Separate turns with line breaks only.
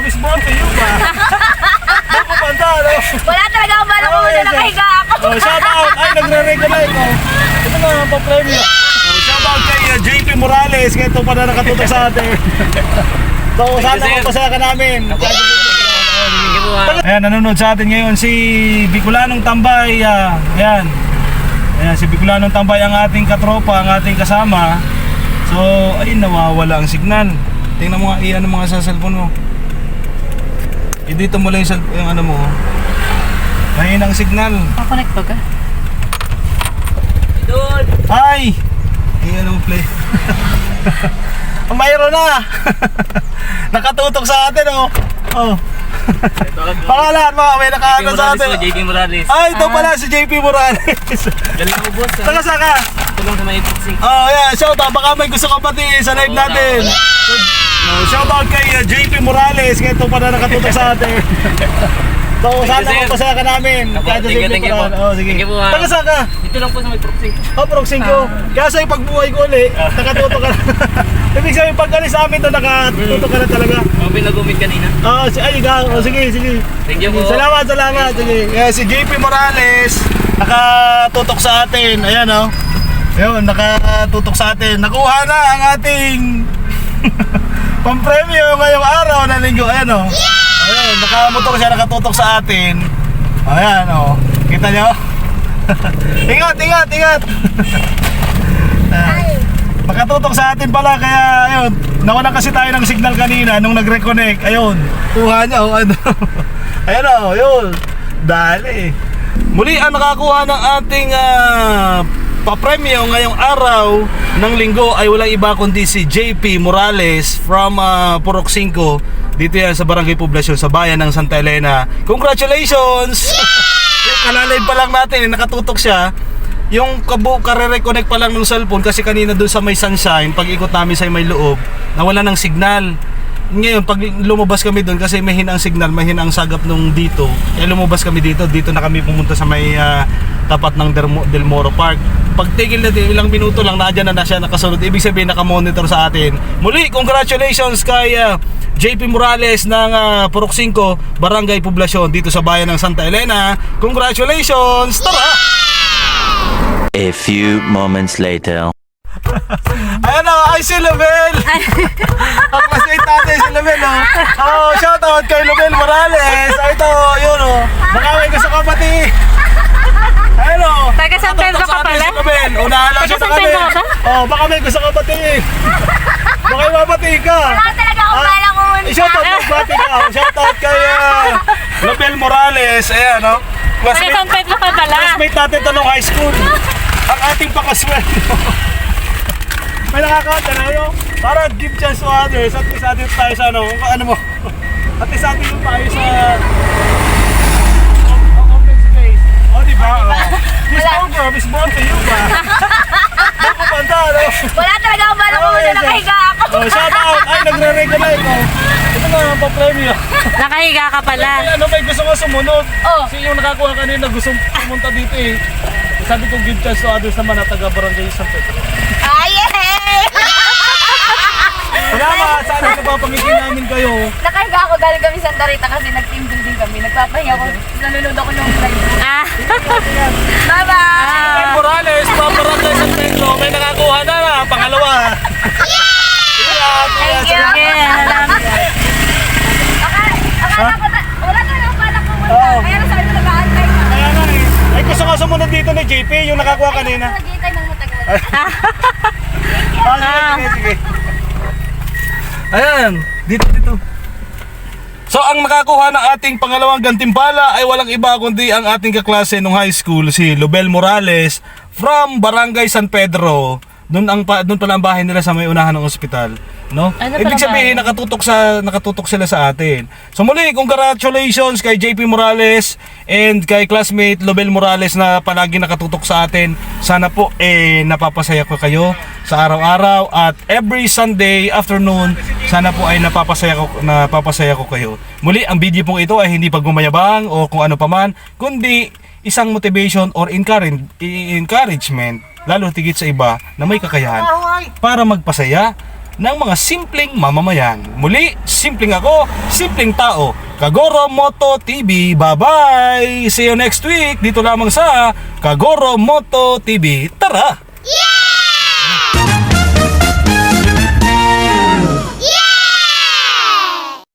Miss Monte, yun ba? Ako panta, no?
Wala talaga akong balak kung nakahiga ako.
Oh, shout out! Ay, nagre-recognize ko. Ito na ang pa-premyo. Oh, shout out kay JP Morales. Kaya ito pa na nakatutok sa atin. So, sana magpasaya ka namin. Ayan, nanonood sa atin ngayon si Bicolanong Tambay. Ayan. Ayan, si Bicolanong Tambay ang ating katropa, ang ating kasama. So, ay, nawawala ang signal. Tingnan mo nga, iyan mga sa cellphone mo. Dito mo lang yung ano mo. Mahina ang signal.
Connect ba ka?
Ay! Iyan mo play. Mayroon na! Nakatutok sa atin, oh. Oh. Pangalan mo, may nakaano sa atin.
JP Morales.
Ay, ito pala si JP Morales.
Galing mo, boss.
Saka saka.
Tulong sa may boxing.
Oh, yeah, shout out. Baka may gusto ka pati sa live natin. Shout out kay JP Morales. Kaya ito pala nakatutok sa atin. So, sana magpasaya ka namin.
Thank you po.
Oh, sige.
Thank you po, ha.
Saka saka.
Dito lang po sa may boxing.
Oh, proxing ko. Kaya sa'yo pagbuhay ko ulit, nakatutok ka na. Ibig sabihin, pag alis sa amin to, nakatutok ka na talaga.
Ako pinag-umit kanina.
Oh, sige, sige.
Thank you po.
Salamat. Sige. Si JP Morales, nakatutok sa atin. Ayan, oh. Ayun, nakatutok sa atin. Nakuha na ang ating pampremyo ngayong araw na linggo. Ayan, oh. Ayan, nakamotor siya, nakatutok sa atin. Ayan, oh. Kita nyo? Ingat. Nakatutok sa atin pala, kaya ayun, nawalan kasi tayo ng signal kanina nung nag-reconnect. Ayun, kuha niya, oh, ano. Ayan, oh, yun. Dali. Muli ang nakakuha ng ating papremyo ngayong araw ng linggo ay walang iba kundi si JP Morales from Purok 5. Dito yan sa Barangay Poblacion sa bayan ng Santa Elena. Congratulations! Kalalive pa lang natin, nakatutok siya. Yung kare-reconnect pa lang ng cellphone kasi kanina doon sa may sunshine, pag ikot namin sa may loob, nawala ng signal. Ngayon, pag lumabas kami doon kasi mahina ang signal, mahina ang sagap nung dito, kaya lumabas kami dito na kami pumunta sa may tapat ng Del Moro Park. Pag tigil natin, ilang minuto lang, nadyan na siya nakasunod. Ibig sabihin, nakamonitor sa atin. Muli, congratulations kay JP Morales ng Purok 5, Barangay Poblacion, dito sa bayan ng Santa Elena. Congratulations! Tara!
A few moments later.
Ayan o, ay si Lubel! Ang classmate natin si Lubel, o. Oh, shoutout kay Lubel Morales. Ay, ito, yun o. Baka may gusto ka pati. Ayan o.
Taga San Pedro ka pala?
Si Lubel, unahan lang siya
Taga
sa
San
kami.
Pedro ka?
Oh, baka may gusto ka pati. Baka may mapati ka.
Wala talaga akong balak kung
Shoutout magbati ka. Shoutout kay Lubel Morales. Ayan o.
Taga San Pedro ka pala?
Classmate natin ito nung high school. Ang ating pakasweldo. May nakakanta na yun. Para give chance to others. At least atin tayo sa ano mo. At least atin yung tayo sa open space. O, diba? Miss Over, Miss Monte, yun ba? Ako panta, no?
Wala talaga akong balak kung nakahiga ako.
Oh, shout out! Ay, nagre-recognize ko. Ito na ang pa-premyo.
Nakahiga ka pala?
Ano, may gusto ko sumunod.
Oh.
Kasi yung nakakuha kanina gusto pumunta dito eh. Sabi ko give chance to others naman na taga Barangay San Pedro.
Yay!
Salamat! Sana napapangigin namin kayo.
Nakahiga ako galing kami Santa Rita kasi nag-team building kami. Nagpapahinga ako. Nanonood ako ng live. Bye-bye!
Ay, Morales, Barangay San Pedro. May nakakuha na pangalawa.
Thank you! Akala ko wala talaga akong balak pumunta. Kaya lang sabi ko nag-aantay ka.
Kaya nga eh. Ay, gusto ko sumunod dito ni JP, yung nakakuha kanina.
Naghihintay ng matagal.
Sige. Ayan, dito. So, ang nakakuha ng ating pangalawang gantimpala ay walang iba kundi ang ating kaklase nung high school, si Lubel Morales from Barangay San Pedro. Doon pala ang bahay nila sa may unahan ng ospital, no? Ibig sabihin nakatutok sila sa atin. So muli, congratulations kay JP Morales and kay classmate Lubel Morales na palagi nakatutok sa atin. Sana po napapasaya ko kayo sa araw-araw at every Sunday afternoon. Sana po ay napapasaya ko kayo. Muli, ang video pong ito ay hindi pagmamayabang o kung ano paman, kundi isang motivation or encouragement, lalo tigit sa iba na may kakayahan para magpasaya ng mga simpleng mamamayan. Muli, simpleng ako, simpleng tao. Kagoro Moto TV. Bye-bye! See you next week dito lamang sa Kagoro Moto TV. Tara!